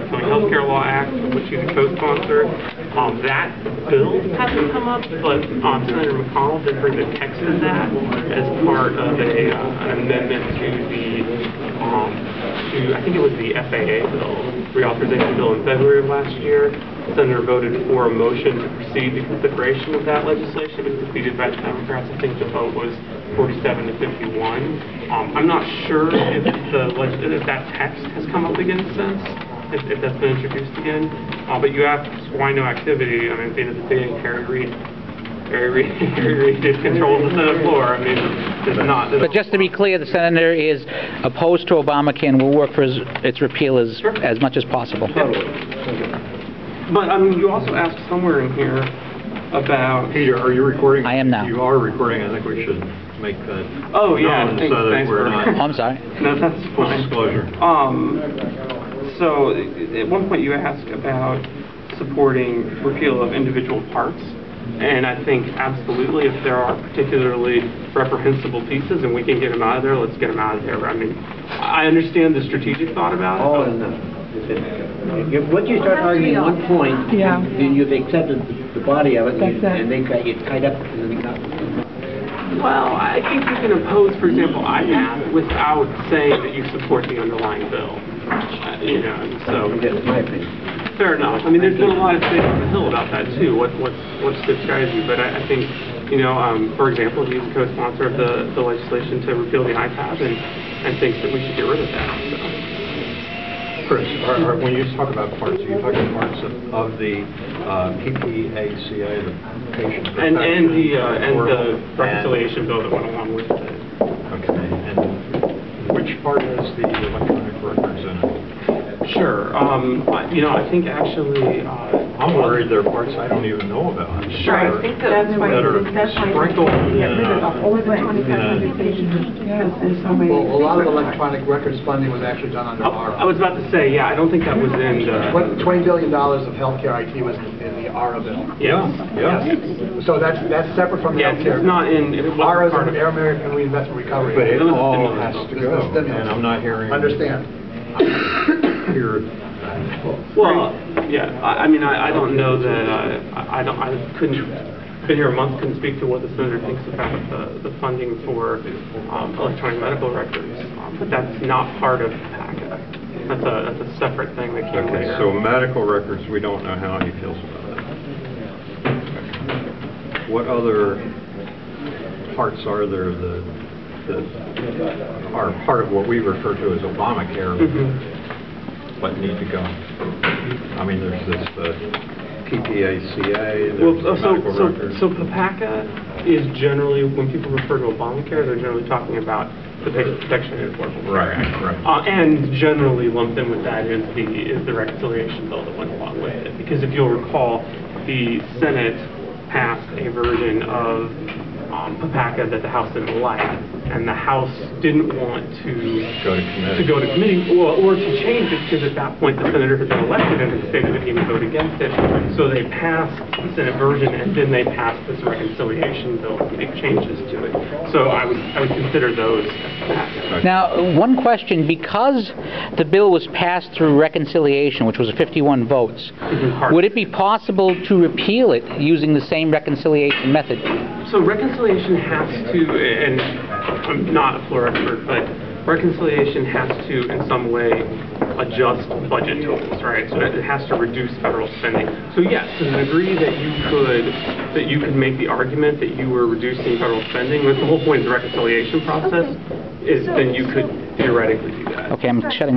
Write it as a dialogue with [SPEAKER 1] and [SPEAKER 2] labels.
[SPEAKER 1] Killing Healthcare Law Act, which he's a co-sponsor. That bill hasn't come up, but Senator McConnell did bring the text of that as part of an amendment to I think it was the FAA bill, reauthorization bill in February of last year. The Senator voted for a motion to proceed to consideration of that legislation. It was defeated by the Democrats. I think the vote was 47 to 51. I'm not sure if that text has come up again since, if that's been introduced again. But you asked why no activity. I mean, at the end of the day, Harry Reid controls the Senate floor. I mean, there's not.
[SPEAKER 2] But just to be clear, the senator is opposed to Obamacare and will work for its repeal as much as possible.
[SPEAKER 1] Totally. But I mean, you also asked somewhere in here about.
[SPEAKER 3] Peter, are you recording?
[SPEAKER 2] I am now.
[SPEAKER 3] You are recording. I think we should make that.
[SPEAKER 1] Oh yeah.
[SPEAKER 3] Known so that we're not.
[SPEAKER 2] Oh, I'm sorry.
[SPEAKER 1] No, that's fine.
[SPEAKER 3] Disclosure.
[SPEAKER 1] So at one point you asked about supporting repeal of individual parts. And I think absolutely, if there are particularly reprehensible pieces and we can get them out of there, let's get them out of there. I mean, I understand the strategic thought about it.
[SPEAKER 4] Oh, no. Once you start arguing one point, then you've accepted the body of it, and they got you tied up.
[SPEAKER 1] Well, I think you can oppose, for example, IPAP without saying that you support the underlying bill. You know, so.
[SPEAKER 4] That's my opinion.
[SPEAKER 1] Fair enough. I mean, there's been a lot of debate on the Hill about that too. What's good strategy? But I think, you know, for example, he's a co-sponsor of the legislation to repeal the IPAB and thinks that we should get rid of that. So.
[SPEAKER 3] Chris, when you talk about parts, are you talking parts of the PPACA, the patient
[SPEAKER 1] and the reconciliation bill that went along with it?
[SPEAKER 3] Okay. And which part is the electronic records in it?
[SPEAKER 1] Sure. You know, I think actually.
[SPEAKER 3] I'm worried there are parts I don't even know about.
[SPEAKER 1] Sure. I think that's
[SPEAKER 3] why sprinkled.
[SPEAKER 5] Well, a lot of electronic records funding was actually done under ARA.
[SPEAKER 1] I was about to say, yeah, I don't think that was in the.
[SPEAKER 5] $20 billion of healthcare IT was in the ARA bill.
[SPEAKER 3] Yeah.
[SPEAKER 5] So that's separate from the healthcare.
[SPEAKER 1] It's not in.
[SPEAKER 5] ARA is an American Reinvestment Recovery.
[SPEAKER 3] But it all has to go, and I'm not hearing.
[SPEAKER 5] Understand.
[SPEAKER 1] Well, yeah. I mean, I don't know that. I couldn't. Been here a month. Couldn't speak to what the senator thinks about the funding for electronic medical records. But that's not part of PACA. That's a separate thing that came later.
[SPEAKER 3] So medical records, we don't know how he feels about it. What other parts are there that are part of what we refer to as Obamacare, but need to go? I mean, there's this PPACA, there's medical records.
[SPEAKER 1] So PPACA is generally, when people refer to Obamacare, they're generally talking about the Patient Protection and Affordable Care Act. Right. And generally lumped in with that is the reconciliation bill that went along with it. Because if you'll recall, the Senate passed a version of PPACA that the House didn't like, and the House didn't want to go to committee or to change it, because at that point the senator had been elected and had stated that he would vote against it. So they passed the Senate version, and then they passed this reconciliation bill to make changes to it. So I would consider those PPACA.
[SPEAKER 2] Now, one question: because the bill was passed through reconciliation, which was 51 votes, would it be possible to repeal it using the same reconciliation method?
[SPEAKER 1] So reconciliation has to, and I'm not a floor expert, but reconciliation has to, in some way, adjust budget totals, right? So it has to reduce federal spending. So yes, to the degree that you could make the argument that you were reducing federal spending, that's the whole point of the reconciliation process, is then you could theoretically do that.
[SPEAKER 2] Okay, I'm shutting.